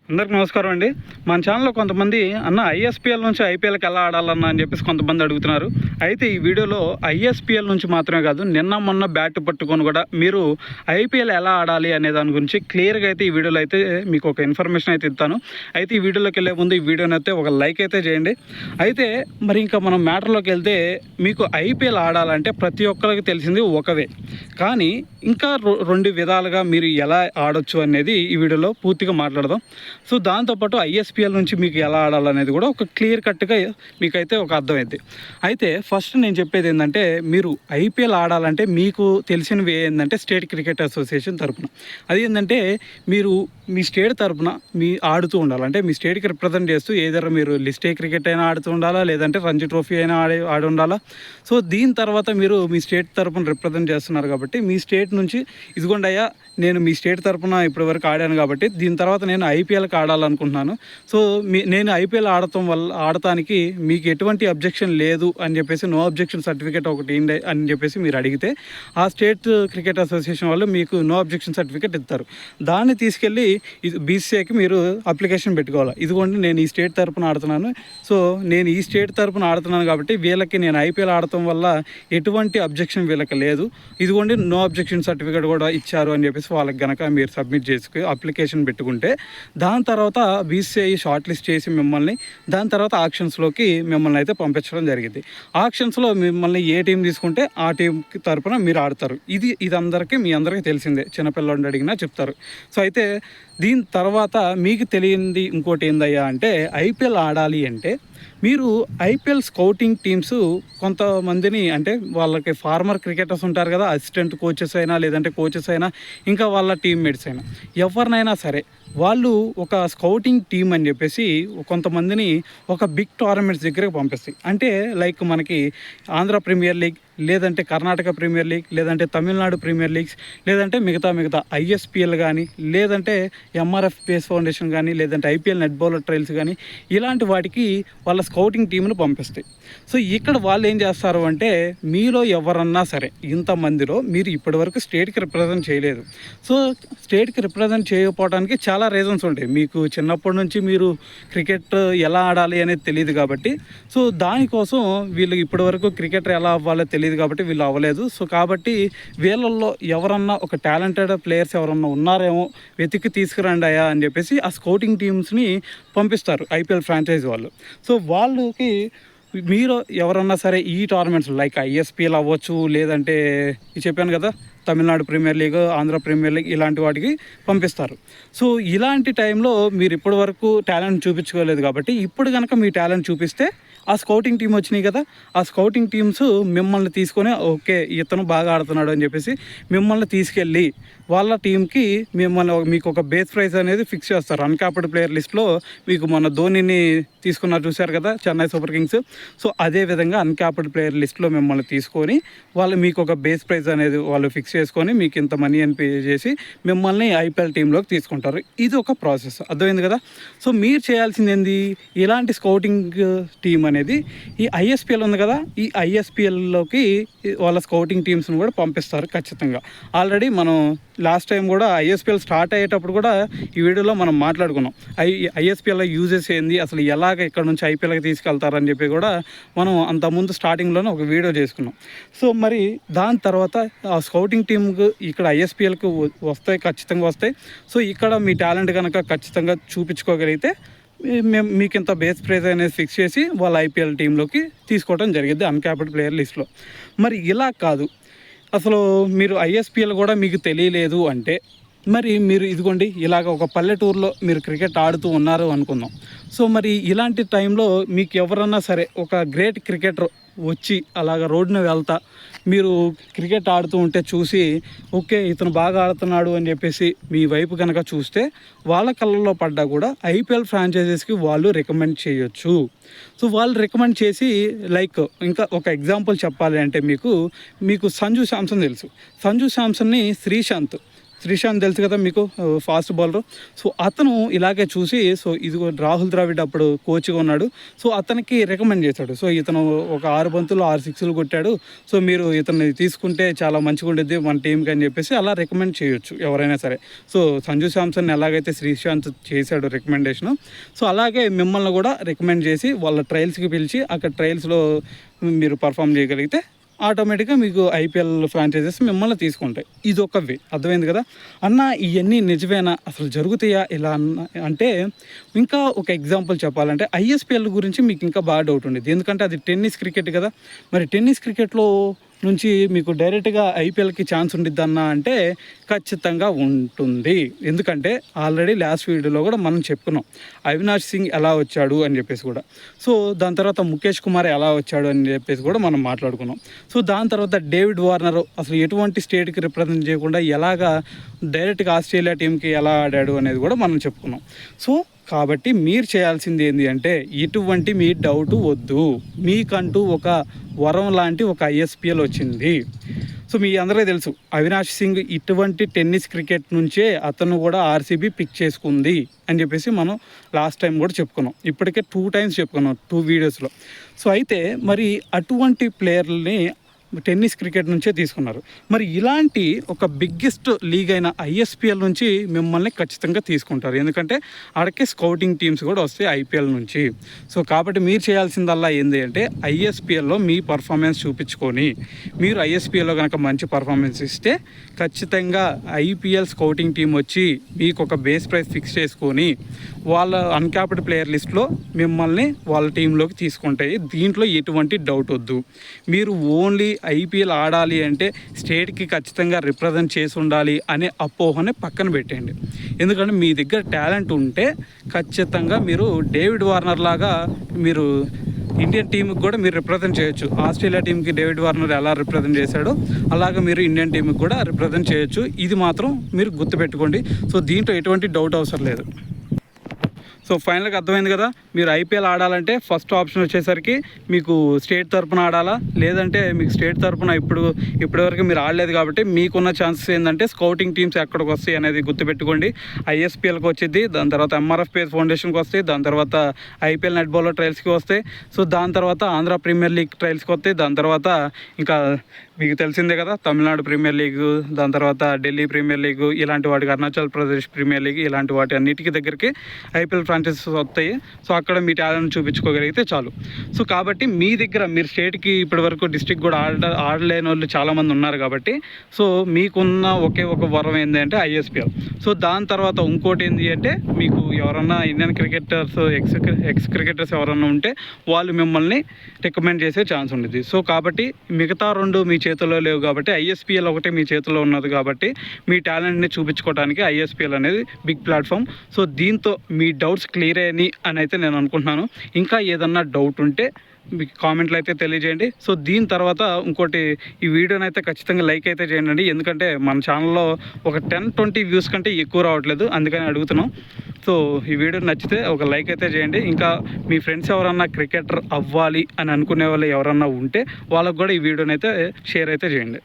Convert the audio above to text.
అందరికి నమస్కారం అండి. మన ఛానల్లో కొంతమంది అన్న ఐఎస్పిఎల్ నుంచి ఐపీఎల్కి ఎలా ఆడాలన్నా అని చెప్పేసి కొంతమంది అడుగుతున్నారు. అయితే ఈ వీడియోలో ఐఎస్పిఎల్ నుంచి మాత్రమే కాదు, నిన్న మొన్న బ్యాట్ పట్టుకొని కూడా మీరు ఐపీఎల్ ఎలా ఆడాలి అనే దాని గురించి క్లియర్గా అయితే ఈ వీడియోలో అయితే మీకు ఒక ఇన్ఫర్మేషన్ అయితే ఇస్తాను. అయితే ఈ వీడియోలోకి వెళ్ళే ముందు ఈ వీడియోని అయితే ఒక లైక్ అయితే చేయండి. అయితే మరి ఇంకా మనం మ్యాటర్లోకి వెళ్తే, మీకు ఐపీఎల్ ఆడాలంటే ప్రతి ఒక్కరికి తెలిసింది ఒకవే, కానీ ఇంకా రెండు విధాలుగా మీరు ఎలా ఆడొచ్చు అనేది ఈ వీడియోలో పూర్తిగా మాట్లాడదాం. సో దాంతోపాటు ఐఎస్పిఎల్ నుంచి మీకు ఎలా ఆడాలనేది కూడా ఒక క్లియర్ కట్గా మీకైతే ఒక అర్థమైంది. అయితే ఫస్ట్ నేను చెప్పేది ఏంటంటే, మీరు ఐపీఎల్ ఆడాలంటే మీకు తెలిసినవి ఏంటంటే స్టేట్ క్రికెట్ అసోసియేషన్ తరపున అది ఏంటంటే, మీరు మీ స్టేట్ తరపున మీ ఆడుతూ ఉండాలి. అంటే మీ స్టేట్కి రిప్రజెంట్ చేస్తూ ఏదైనా మీరు లిస్ట్ ఏ క్రికెట్ అయినా ఆడుతూ ఉండాలా, లేదంటే రంజీ ట్రోఫీ అయినా ఆడి ఉండాలా. సో దీని తర్వాత మీరు మీ స్టేట్ తరపున రిప్రజెంట్ చేస్తున్నారు కాబట్టి, మీ స్టేట్ నుంచి ఇదిగోండి అయ్యా, నేను మీ స్టేట్ తరపున ఇప్పటి వరకు ఆడాను కాబట్టి దీని తర్వాత నేను ఐపీఎల్కి ఆడాలనుకుంటున్నాను. సో నేను ఐపీఎల్ ఆడటానికి మీకు ఎటువంటి అబ్జెక్షన్ లేదు అని చెప్పేసి నో అబ్జెక్షన్ సర్టిఫికేట్ ఒకటి ఏంటి అని చెప్పేసి మీరు అడిగితే, ఆ స్టేట్ క్రికెట్ అసోసియేషన్ వాళ్ళు మీకు నో అబ్జెక్షన్ సర్టిఫికేట్ ఇస్తారు. దాన్ని తీసుకెళ్ళి బీసీఐకి మీరు అప్లికేషన్ పెట్టుకోవాలి. ఇదిగోండి నేను ఈ స్టేట్ తరపున ఆడుతున్నాను, సో నేను ఈ స్టేట్ తరపున ఆడుతున్నాను కాబట్టి వీళ్ళకి నేను ఐపీఎల్ ఆడటం వల్ల ఎటువంటి అబ్జెక్షన్ వీళ్ళకి లేదు, ఇదిగోండి నో అబ్జెక్షన్ సర్టిఫికేట్ కూడా ఇచ్చారు అని చెప్పేసి వాళ్ళకి కనుక మీరు సబ్మిట్ చేసుకుని అప్లికేషన్ పెట్టుకుంటే, దాని తర్వాత బీసీఐ షార్ట్ లిస్ట్ చేసి దాని తర్వాత ఆక్షన్స్లోకి మిమ్మల్ని అయితే పంపించడం జరిగింది. ఆక్షన్స్లో మిమ్మల్ని ఏ టీం తీసుకుంటే ఆ టీం తరపున మీరు ఆడతారు. ఇది మీ అందరికీ తెలిసిందే, చిన్నపిల్లలు అడిగినా చెప్తారు. సో అయితే దీని తర్వాత మీకు తెలియంది ఇంకోటి ఏందయ్యా అంటే, ఐపీఎల్ ఆడాలి అంటే మీరు ఐపీఎల్ స్కౌటింగ్ టీమ్స్ కొంతమందిని, అంటే వాళ్ళకి ఫార్మర్ క్రికెటర్స్ ఉంటారు కదా, అసిస్టెంట్ కోచెస్ అయినా లేదంటే కోచెస్ అయినా ఇంకా వాళ్ళ టీమ్మేట్స్ అయినా ఎవరినైనా సరే, వాళ్ళు ఒక స్కౌటింగ్ టీమ్ అని చెప్పేసి కొంతమందిని ఒక బిగ్ టోర్నమెంట్స్ దగ్గరకు పంపిస్తాయి. అంటే లైక్ మనకి ఆంధ్ర ప్రీమియర్ లీగ్, లేదంటే కర్ణాటక ప్రీమియర్ లీగ్, లేదంటే తమిళనాడు ప్రీమియర్ లీగ్స్, లేదంటే మిగతా ఐఎస్పిఎల్ కానీ, లేదంటే ఎంఆర్ఎఫ్ పేస్ ఫౌండేషన్ కానీ, లేదంటే ఐపీఎల్ నెట్ బౌలర్ ట్రయల్స్ కానీ, ఇలాంటి వాటికి వాళ్ళ స్కౌటింగ్ టీంను పంపిస్తాయి. సో ఇక్కడ వాళ్ళు ఏం చేస్తారు అంటే, మీలో ఎవరన్నా సరే ఇంతమందిలో మీరు ఇప్పటివరకు స్టేట్కి రిప్రజెంట్ చేయలేదు. సో స్టేట్కి రిప్రజెంట్ చేయకపోవడానికి చాలా రీజన్స్ ఉంటాయి. మీకు చిన్నప్పటి నుంచి మీరు క్రికెట్ ఎలా ఆడాలి అనేది తెలియదు కాబట్టి, సో దానికోసం వీళ్ళు ఇప్పటివరకు క్రికెటర్ ఎలా అవ్వాలో తెలియదు కాబట్టి వీళ్ళు అవ్వలేదు. సో కాబట్టి వీళ్ళల్లో ఎవరన్నా ఒక టాలెంటెడ్ ప్లేయర్స్ ఎవరన్నా ఉన్నారేమో వెతికి తీసుకురండి అయ్యా అని చెప్పేసి ఆ స్కౌటింగ్ టీమ్స్ని పంపిస్తారు ఐపీఎల్ ఫ్రాంచైజ్ వాళ్ళు. సో వాళ్ళకి మీరు ఎవరన్నా సరే ఈ టోర్నమెంట్స్ లైక్ ఐఎస్పిఎల్ అవ్వచ్చు, లేదంటే చెప్పాను కదా Tamil Nadu premier league, Andhra premier league, ఇలాంటి వాటికి పంపిస్తారు. సో ఇలాంటి టైంలో మీరు ఇప్పటి వరకు టాలెంట్ చూపించుకోలేదు కాబట్టి, ఇప్పుడు కనుక మీ టాలెంట్ చూపిస్తే ఆ స్కౌటింగ్ టీం వచ్చినాయి కదా, ఆ స్కౌటింగ్ టీమ్స్ మిమ్మల్ని తీసుకొని ఓకే ఇతను బాగా ఆడుతున్నాడు అని చెప్పేసి మిమ్మల్ని తీసుకెళ్ళి వాళ్ళ టీంకి మీకు ఒక బేస్ ప్రైజ్ అనేది ఫిక్స్ చేస్తారు. అన్క్యాప్డ్ ప్లేయర్ లిస్ట్లో మీకు మొన్న ధోనిని తీసుకున్నారు చూశారు కదా, చెన్నై సూపర్ కింగ్స్. సో అదేవిధంగా అన్క్యాప్డ్ ప్లేయర్ లిస్ట్లో మిమ్మల్ని తీసుకొని వాళ్ళు మీకు ఒక బేస్ ప్రైజ్ అనేది వాళ్ళు ఫిక్స్ చేసుకొని మీకు ఇంత మనీ అని పే చేసి మిమ్మల్ని ఐపీఎల్ టీంలోకి తీసుకుంటారు. ఇది ఒక ప్రాసెస్, అర్థమైంది కదా. సో మీరు చేయాల్సింది ఏంది, ఇలాంటి స్కౌటింగ్ టీం అనేది ఈ ఐఎస్పిఎల్ ఉంది కదా, ఈ ఐఎస్పిఎల్లోకి వాళ్ళ స్కౌటింగ్ టీమ్స్ని కూడా పంపిస్తారు ఖచ్చితంగా. ఆల్రెడీ మనం లాస్ట్ టైం కూడా ఐఎస్పిఎల్ స్టార్ట్ అయ్యేటప్పుడు కూడా ఈ వీడియోలో మనం మాట్లాడుకున్నాం. ఐఎస్పిఎల్లో యూజెస్ ఏంది, అసలు ఎలాగ ఇక్కడ నుంచి ఐపీఎల్కి తీసుకెళ్తారని చెప్పి కూడా మనం అంతకుముందు స్టార్టింగ్లోనే ఒక వీడియో చేసుకున్నాం. సో మరి దాని తర్వాత ఆ స్కౌటింగ్ టీంకు ఇక్కడ ఐఎస్పిఎల్కి వస్తాయి, ఖచ్చితంగా వస్తాయి. సో ఇక్కడ మీ టాలెంట్ కనుక ఖచ్చితంగా చూపించుకోగలిగితే మీకు ఇంత బేస్ ప్రైజ్ అనేది ఫిక్స్ చేసి వాళ్ళ ఐపీఎల్ టీంలోకి తీసుకోవడం జరిగింది అన్క్యాప్డ్ ప్లేయర్ లిస్ట్లో. మరి ఇలా కాదు, అసలు మీరు ఐఎస్పిఎల్ కూడా మీకు తెలియలేదు అంటే, మరి మీరు ఇదిగోండి ఇలాగ ఒక పల్లెటూరులో మీరు క్రికెట్ ఆడుతూ ఉన్నారు అనుకుందాం. సో మరి ఇలాంటి టైంలో మీకు ఎవరన్నా సరే ఒక గ్రేట్ క్రికెటర్ వచ్చి అలాగ రోడ్డున వెళ్తా మీరు క్రికెట్ ఆడుతూ ఉంటే చూసి ఓకే ఇతను బాగా ఆడుతున్నాడు అని చెప్పేసి మీ వైపు కనుక చూస్తే, వాళ్ళ కళ్ళల్లో పడ్డా కూడా ఐపీఎల్ ఫ్రాంచైజెస్కి వాళ్ళు రికమెండ్ చేయొచ్చు. సో వాళ్ళు రికమెండ్ చేసి, లైక్ ఇంకా ఒక ఎగ్జాంపుల్ చెప్పాలి అంటే, మీకు సంజు శాంసన్ తెలుసు. సంజు శాంసన్ని శ్రీశాంత్ శ్రీశాంత్ తెలుసు కదా మీకు, ఫాస్ట్ బౌలర్. సో అతను ఇలాగే చూసి, సో ఇదిగో రాహుల్ ద్రావిడ్ అప్పుడు కోచ్గా ఉన్నాడు. సో అతనికి రికమెండ్ చేశాడు. సో ఇతను ఒక 6 బంతులు 6 సిక్స్లు కొట్టాడు, సో మీరు ఇతన్ని తీసుకుంటే చాలా మంచిగా ఉండేది మన టీంకి అని చెప్పేసి అలా రికమెండ్ చేయొచ్చు ఎవరైనా సరే. సో సంజు శాంసన్ ఎలాగైతే శ్రీశాంత్ చేశాడు రికమెండేషను, సో అలాగే మిమ్మల్ని కూడా రికమెండ్ చేసి వాళ్ళ ట్రయల్స్కి పిలిచి అక్కడ ట్రయల్స్లో మీరు పర్ఫామ్ చేయగలిగితే ఆటోమేటిక్గా మీకు ఐపీఎల్ ఫ్రాంచైజెస్ మిమ్మల్ని తీసుకుంటాయి. ఇది ఒక వే. అర్థమైంది కదా అన్న. ఇవన్నీ నిజమేనా, అసలు జరుగుతాయా ఇలా అంటే, ఇంకా ఒక ఎగ్జాంపుల్ చెప్పాలంటే ఐఎస్పిఎల్ గురించి మీకు ఇంకా బాగా డౌట్ ఉండేది, ఎందుకంటే అది టెన్నిస్ క్రికెట్ కదా. మరి టెన్నిస్ క్రికెట్లో నుంచి మీకు డైరెక్ట్గా ఐపీఎల్కి ఛాన్స్ ఉండిద్దన్నా అంటే ఖచ్చితంగా ఉంటుంది. ఎందుకంటే ఆల్రెడీ లాస్ట్ వీడియోలో కూడా మనం చెప్పుకున్నాం అవినాష్ సింగ్ ఎలా వచ్చాడు అని చెప్పేసి కూడా. సో దాని తర్వాత ముఖేష్ కుమార్ ఎలా వచ్చాడు అని చెప్పేసి కూడా మనం మాట్లాడుకున్నాం. సో దాని తర్వాత డేవిడ్ వార్నర్ అసలు ఎటువంటి స్టేట్కి రిప్రజెంట్ చేయకుండా ఎలాగా డైరెక్ట్గా ఆస్ట్రేలియా టీంకి ఎలా ఆడాడు అనేది కూడా మనం చెప్పుకున్నాం. సో కాబట్టి మీరు చేయాల్సింది ఏంటి అంటే, ఇటువంటి మీ డౌట్ వద్దు. మీకంటూ ఒక వరం లాంటి ఒక ఐఎస్పిఎల్ వచ్చింది. సో మీ అందరికీ తెలుసు అవినాష్ సింగ్ ఇటువంటి టెన్నిస్ క్రికెట్ నుంచే అతను కూడా ఆర్సీబీ పిక్ చేసుకుంది అని చెప్పేసి మనం లాస్ట్ టైం కూడా చెప్పుకున్నాం. ఇప్పటికే 2 టైమ్స్ చెప్పుకున్నాం 2 వీడియోస్లో. సో అయితే మరి అటువంటి ప్లేయర్లని టెన్నిస్ క్రికెట్ నుంచే తీసుకున్నారు. మరి ఇలాంటి ఒక బిగ్గెస్ట్ లీగ్ అయిన ఐఎస్పిఎల్ నుంచి మిమ్మల్ని ఖచ్చితంగా తీసుకుంటారు, ఎందుకంటే ఆడకే స్కౌటింగ్ టీమ్స్ కూడా వస్తాయి ఐపీఎల్ నుంచి. సో కాబట్టి మీరు చేయాల్సిందల్లా ఏంటి అంటే, ఐఎస్పిఎల్లో మీ పర్ఫార్మెన్స్ చూపించుకొని, మీరు ఐఎస్పిఎల్లో కనుక మంచి పర్ఫార్మెన్స్ ఇస్తే ఖచ్చితంగా ఐపీఎల్ స్కౌటింగ్ టీం వచ్చి మీకు ఒక బేస్ ప్రైస్ ఫిక్స్ చేసుకొని వాళ్ళ అన్క్యాప్డ్ ప్లేయర్ లిస్ట్లో మిమ్మల్ని వాళ్ళ టీంలోకి తీసుకుంటాయి. దీంట్లో ఎటువంటి డౌట్ వద్దు. మీరు ఓన్లీ ఐపీఎల్ ఆడాలి అంటే స్టేట్కి ఖచ్చితంగా రిప్రజెంట్ చేసి ఉండాలి అనే అపోహని పక్కన పెట్టండి. ఎందుకంటే మీ దగ్గర టాలెంట్ ఉంటే ఖచ్చితంగా మీరు డేవిడ్ వార్నర్ లాగా మీరు ఇండియన్ టీంకి కూడా మీరు రిప్రజెంట్ చేయొచ్చు. ఆస్ట్రేలియా టీంకి డేవిడ్ వార్నర్ ఎలా రిప్రజెంట్ చేశాడో అలాగే మీరు ఇండియన్ టీంకి కూడా రిప్రజెంట్ చేయొచ్చు. ఇది మాత్రం మీరు గుర్తుపెట్టుకోండి. సో దీంట్లో ఎటువంటి డౌట్ అవసరం లేదు. సో ఫైనల్గా అర్థమైంది కదా, మీరు ఐపీఎల్ ఆడాలంటే ఫస్ట్ ఆప్షన్ వచ్చేసరికి మీకు స్టేట్ తరపున ఆడాలా, లేదంటే మీకు స్టేట్ తరపున ఇప్పటివరకు మీరు ఆడలేదు కాబట్టి మీకున్న ఛాన్సెస్ ఏంటంటే స్కౌటింగ్ టీమ్స్ ఎక్కడికి వస్తాయి అనేది గుర్తుపెట్టుకోండి. ఐఎస్పిఎల్కి వచ్చింది, దాని తర్వాత ఎంఆర్ఎఫ్పిఎస్ ఫౌండేషన్కి వస్తాయి, దాని తర్వాత ఐపీఎల్ నెట్ బౌలర్ ట్రయల్స్కి వస్తాయి, సో దాని తర్వాత ఆంధ్ర ప్రీమియర్ లీగ్ ట్రయల్స్కి వస్తాయి, దాని తర్వాత ఇంకా మీకు తెలిసిందే కదా తమిళనాడు ప్రీమియర్ లీగ్, దాని తర్వాత ఢిల్లీ ప్రీమియర్ లీగ్, ఇలాంటి వాటికి అరుణాచల్ ప్రదేశ్ ప్రీమియర్ లీగ్, ఇలాంటి వాటి అన్నిటికీ దగ్గరికి ఐపీఎల్ ఫ్రాంచైజెస్ వస్తాయి. సో అక్కడ మీ టాలెంట్ చూపించుకోగలిగితే చాలు. సో కాబట్టి మీ దగ్గర మీరు స్టేట్కి ఇప్పటివరకు డిస్ట్రిక్ట్ కూడా ఆడలేని వాళ్ళు చాలామంది ఉన్నారు కాబట్టి, సో మీకున్న ఒకే ఒక వరం ఏంటి అంటే ఐఎస్పిఎల్. సో దాని తర్వాత ఇంకోటి ఏంటి అంటే, మీకు ఎవరన్నా ఇండియన్ క్రికెటర్స్ ఎక్స్ క్రికెటర్స్ ఎవరన్నా ఉంటే వాళ్ళు మిమ్మల్ని రికమెండ్ చేసే ఛాన్స్ ఉండేది. సో కాబట్టి మిగతా 2 మీ చేతుల్లో లేవు కాబట్టి ఐఎస్పిఎల్ ఒకటే మీ చేతిలో ఉన్నది కాబట్టి మీ టాలెంట్ని చూపించుకోవడానికి ఐఎస్పిఎల్ అనేది బిగ్ ప్లాట్ఫామ్. సో దీంతో మీ డౌట్స్ క్లియర్ అయ్యాయి అని అయితే నేను అనుకుంటున్నాను. ఇంకా ఏదన్నా డౌట్ ఉంటే మీకు కామెంట్లు అయితే తెలియజేయండి. సో దీని తర్వాత ఇంకోటి, ఈ వీడియోని అయితే ఖచ్చితంగా లైక్ అయితే చేయండి, ఎందుకంటే మన ఛానల్లో ఒక 10-20 వ్యూస్ కంటే ఎక్కువ రావట్లేదు, అందుకని అడుగుతున్నాం. సో ఈ వీడియో నచ్చితే ఒక లైక్ అయితే చేయండి. ఇంకా మీ ఫ్రెండ్స్ ఎవరన్నా క్రికెటర్ అవ్వాలి అని అనుకునే వాళ్ళు ఎవరన్నా ఉంటే వాళ్ళకు కూడా ఈ వీడియోని అయితే షేర్ అయితే చేయండి.